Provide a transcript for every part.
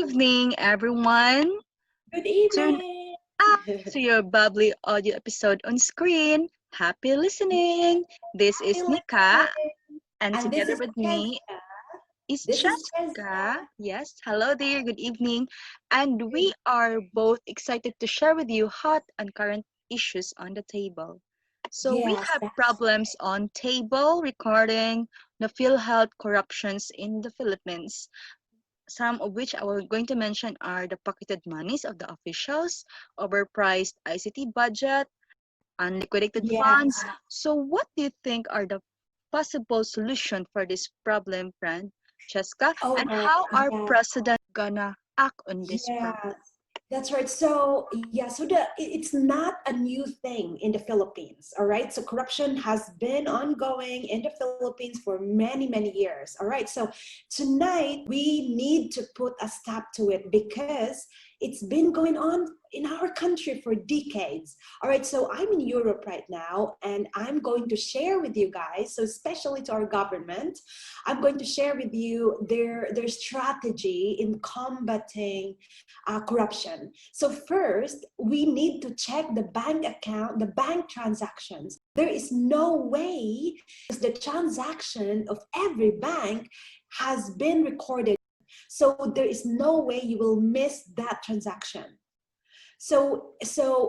evening, everyone. Good Tune evening. up to your bubbly audio episode on screen. Happy listening. This is Happy Nika, listening. and And this together is with me Cheska. is This is Jessica. Cheska. Yes, hello there. Good evening. And we are both excited to share with you hot and current issues on the table. So we Yes, have that's problems on table regarding the Philhealth corruptions in the Philippines. Some of which I will going to mention are the pocketed monies of the officials, overpriced ICT budget, unliquidated yeah. funds. So what do you think are the possible solution for this problem, friend Cheska? Oh And my, how our yeah. president gonna act on this Yeah. problem? That's right. So yeah, so it's not a new thing in the Philippines. All right. So corruption has been ongoing in the Philippines for many, many years. All right. So tonight we need to put a stop to it because it's been going on in our country for decades. All right. So I'm in Europe right now and I'm going to share with you guys, so especially to our government, I'm going to share with you their strategy in combating corruption. So first, we need to check the bank account, the bank transactions. There is no way because the transaction of every bank has been recorded. So there is no way you will miss that transaction. So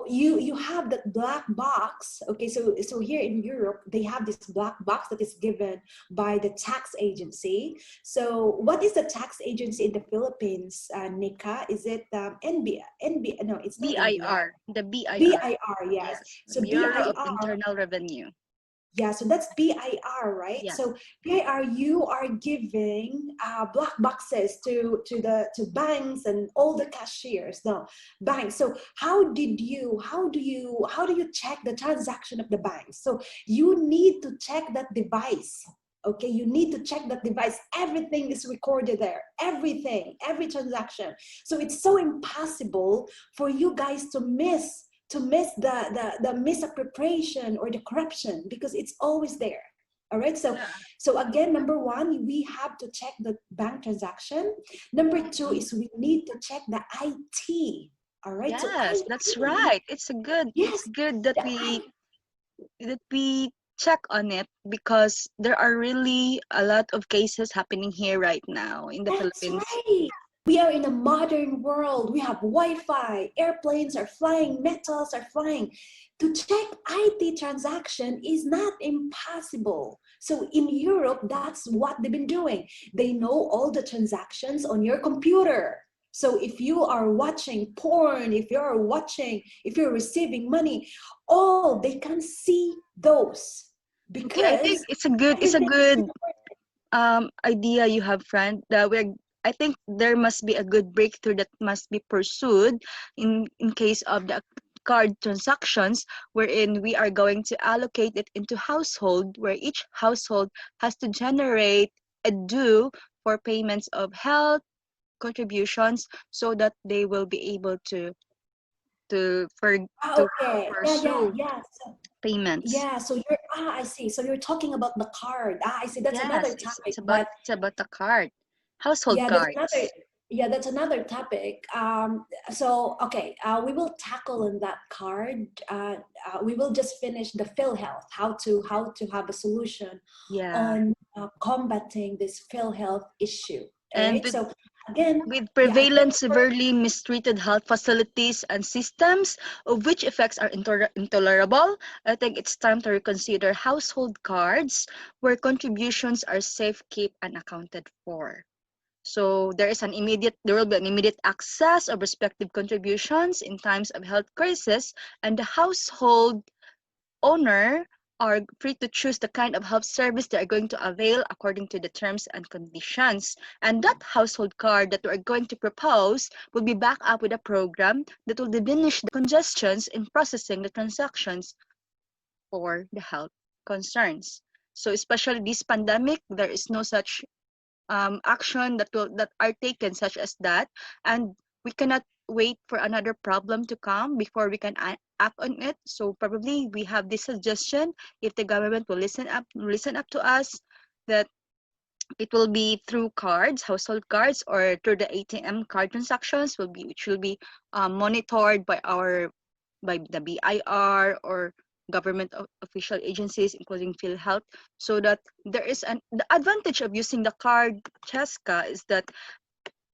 you have that black box. Okay, so here in Europe they have this black box that is given by the tax agency. So what is the tax agency in the Philippines, Nika? Is it NB? No, it's not NBI. BIR, the BIR. BIR, yes. Yes, So Bureau of BIR, Internal Revenue. yeah, so that's BIR, right? Yes. So BIR, you are giving black boxes to banks and all the cashiers. No, banks. So how do you check the transaction of the banks? So you need to check that device. Okay, you need to check that device. Everything is recorded there. Every transaction. So it's so impossible for you guys to miss the misappropriation or the corruption because it's always there. All right, Yeah. so again, number one, we have to check the bank transaction. Number two is we need to check the IT. All right, so Yes, that's IT, right. It's yes, good that the we check on it because there are really a lot of cases happening here right now in the That's Philippines. right. We are in a modern world. We have Wi-Fi, airplanes are flying, metals are flying. To check IT transaction is not impossible. So in Europe, that's what they've been doing. They know all the transactions on your computer. So if you are watching porn, if you're receiving money, all they can see those Okay, I think because it's a everything is good recorded. idea you have, friend. That we're I think there must be a good breakthrough that must be pursued in case of the card transactions wherein we are going to allocate it into household where each household has to generate a due for payments of health contributions so that they will be able to for to Okay. Yeah, yeah, pursue yeah. So, payments. yeah, so I see. So you're talking about the card. I see. That's Yes, another topic. But it's about the card, household yeah, cards. that's another topic. So okay, we will tackle in that card. We will just finish the Philhealth, how to have a solution Yeah, on combating this Philhealth issue. All and right. So again, with yeah, I think prevalent severely mistreated health facilities and systems of which effects are intolerable, I think it's time to reconsider household cards where contributions are safe, kept, and accounted for. So there will be an immediate access of respective contributions in times of health crisis, and the household owner are free to choose the kind of health service they are going to avail according to the terms and conditions. And that household card that we are going to propose will be backed up with a program that will diminish the congestions in processing the transactions for the health concerns. So especially this pandemic, there is no such action that are taken such as that, and we cannot wait for another problem to come before we can act on it. So probably we have this suggestion, if the government will listen up to us, that It will be through cards, household cards, or through the ATM card transactions which will be monitored by by the BIR or government official agencies, including Philhealth, so that there is the advantage of using the card, Cheska, is that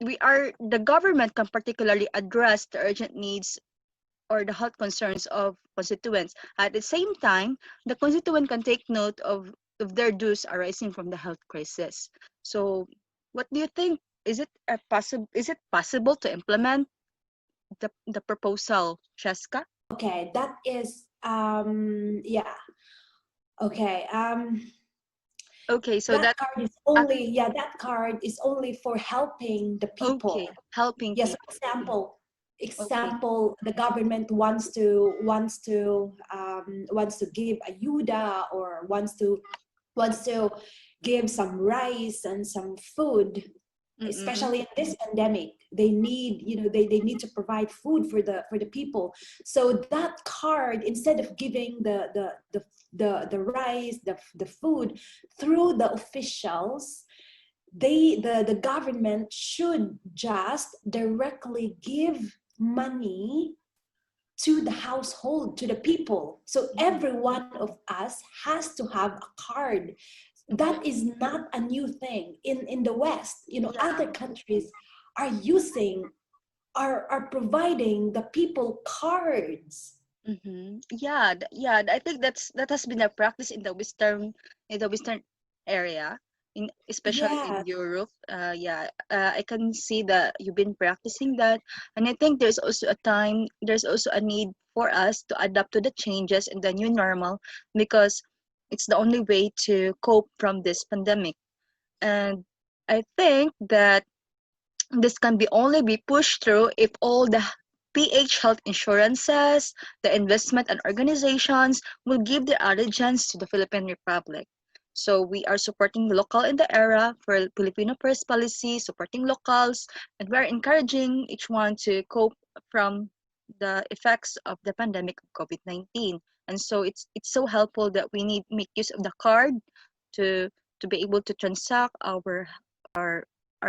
the government can particularly address the urgent needs or the health concerns of constituents. At the same time, the constituent can take note of their dues arising from the health crisis. So, what do you think? Is it possible to implement the proposal, Cheska? Okay, that is yeah. Okay. Okay, so That that card is uh, only, yeah, that card is only for helping the okay, people. helping Yes, people. Okay. example, the government wants to give ayuda, or wants to give some rice and some food, Mm-mm. especially in this pandemic. They need, they need to provide food for the people. So that card, instead of giving the rice, the food through the officials, the government should just directly give money to the household, to the people. So Mhm. every one of us has to have a card. Okay. That is not a new thing in the West. Yeah. Other countries are using, are providing the people cards. Yeah, yeah. I think that has been a practice in the Western area, in especially in Yes. Europe. Yeah, I can see that you've been practicing that, and I think there's also a need for us to adapt to the changes in the new normal because it's the only way to cope from this pandemic. And I think that this can be only be pushed through if all the PH health insurances, the investment and organizations will give their allegiance to the Philippine Republic. So we are supporting the local in the era for Filipino first policy, supporting locals, and we are encouraging each one to cope from the effects of the pandemic of COVID-19. And so it's so helpful that we need make use of the card to to be able to transact our our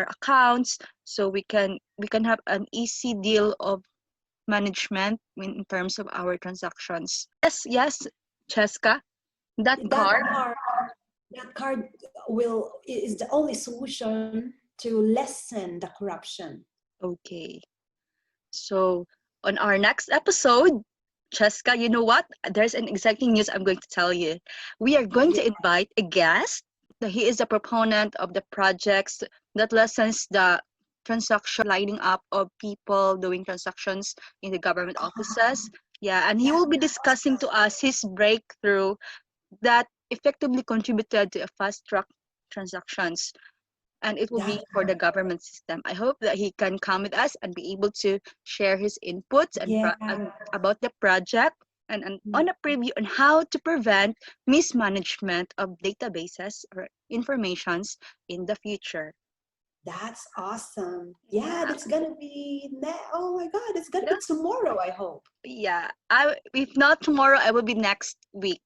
accounts so we can have an easy deal of management in terms of our transactions. Yes, Cheska, that that card. card that card is the only solution to lessen the corruption. Okay. So on our next episode, Cheska, you know what? There's an exciting news I'm going to tell you. We are going Yeah. to invite a guest. He is a proponent of the projects that lessens the transaction lining up of people doing transactions in the government offices. Yeah, and he That's will be discussing to awesome. us his breakthrough that effectively contributed to a fast track transactions, and it will be That's for the government system. I hope that he can come with us and be able to share his inputs yeah. and about the project and on a preview on how to prevent mismanagement of databases or informations in the future. That's awesome. Yeah, Yeah, that's gonna be oh my God, it's gonna yeah, be tomorrow, I hope. yeah. If not tomorrow, I will be next week.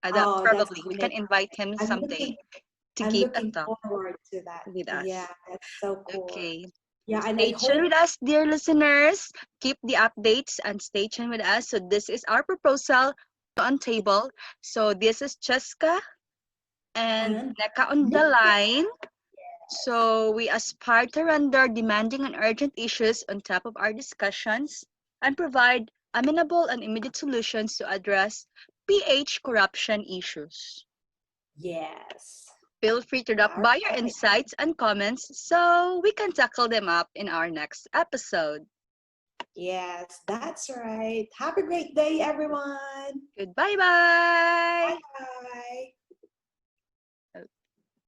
That Oh, that's probably we can amazing. invite him I'm someday looking to I'm give a looking talk forward to that. with Yeah, us. that's so cool. Okay. Yeah, and I Stay tuned hope. with us, dear listeners. Keep the updates and stay tuned with us. So this is our proposal on table. So this is Cheska and And Neka on the Nick, line. So we aspire to render demanding and urgent issues on top of our discussions and provide amenable and immediate solutions to address PH corruption issues. yes. Feel free to drop All by your right. insights and comments so we can tackle them up in our next episode. Yes, that's right. Have a great day, everyone. Goodbye bye. Bye.